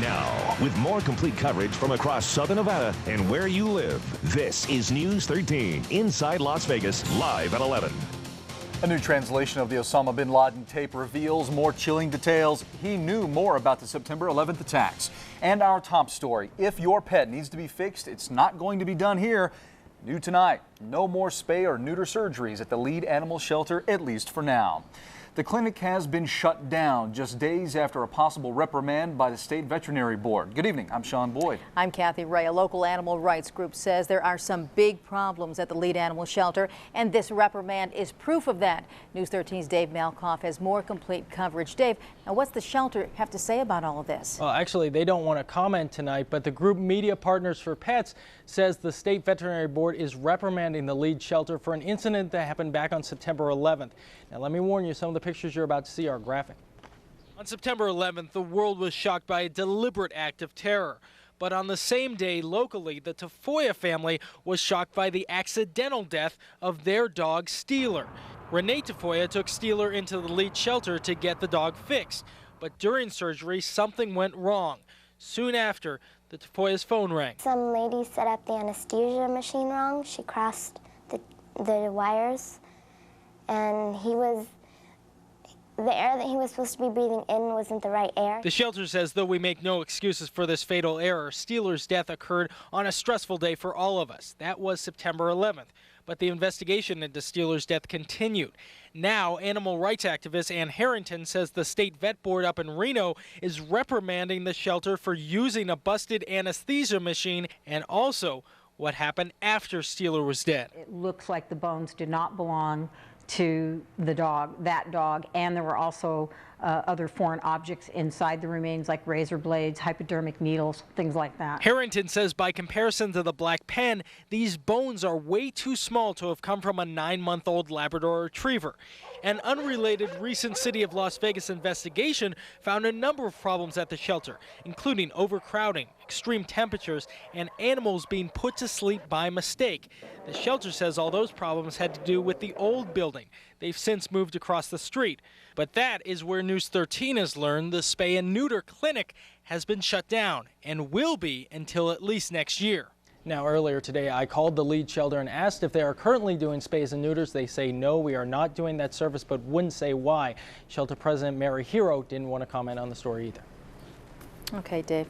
Now, with more complete coverage from across Southern Nevada and where you live, this is News 13 Inside Las Vegas, live at 11. A new translation of the Osama bin Laden tape reveals more chilling details. He knew more about the September 11th attacks. And our top story, if your pet needs to be fixed, it's not going to be done here. New tonight, no more spay or neuter surgeries at the lead animal shelter, at least for now. The clinic has been shut down just days after a possible reprimand by the State Veterinary Board. Good evening, I'm Sean Boyd. I'm Kathy Ray. A local animal rights group says there are some big problems at the lead animal shelter, and this reprimand is proof of that. News 13's Dave Malkoff has more complete coverage. Dave, now what's the shelter have to say about all of this? Well, actually, they don't want to comment tonight, but the group Media Partners for Pets says the State Veterinary Board is reprimanding the lead shelter for an incident that happened back on September 11th. Now, let me warn you, some of the pictures you're about to see are graphic. On September 11th, the world was shocked by a deliberate act of terror. But on the same day, locally, the Tafoya family was shocked by the accidental death of their dog, Steeler. Renee Tafoya took Steeler into the lead shelter to get the dog fixed. But during surgery, something went wrong. Soon after, the Tafoya's phone rang. Some lady set up the anesthesia machine wrong. She crossed the wires, and the air that he was supposed to be breathing in wasn't the right air. The shelter says, though we make no excuses for this fatal error, Steeler's death occurred on a stressful day for all of us. That was September 11th. But the investigation into Steeler's death continued. Now, animal rights activist Ann Harrington says the State Vet Board up in Reno is reprimanding the shelter for using a busted anesthesia machine and also what happened after Steeler was dead. It looks like the bones did not belong to the dog, and there were also other foreign objects inside the remains, like razor blades, hypodermic needles, things like that. Harrington says by comparison to the black pen, these bones are way too small to have come from a 9-month-old Labrador Retriever. An unrelated recent City of Las Vegas investigation found a number of problems at the shelter, including overcrowding, extreme temperatures, and animals being put to sleep by mistake. The shelter says all those problems had to do with the old building. They've since moved across the street. But that is where News 13 has learned the Spay and Neuter clinic has been shut down and will be until at least next year. Now, earlier today, I called the lead shelter and asked if they are currently doing spays and neuters. They say no, we are not doing that service, but wouldn't say why. Shelter President Mary Hero didn't want to comment on the story either. Okay, Dave.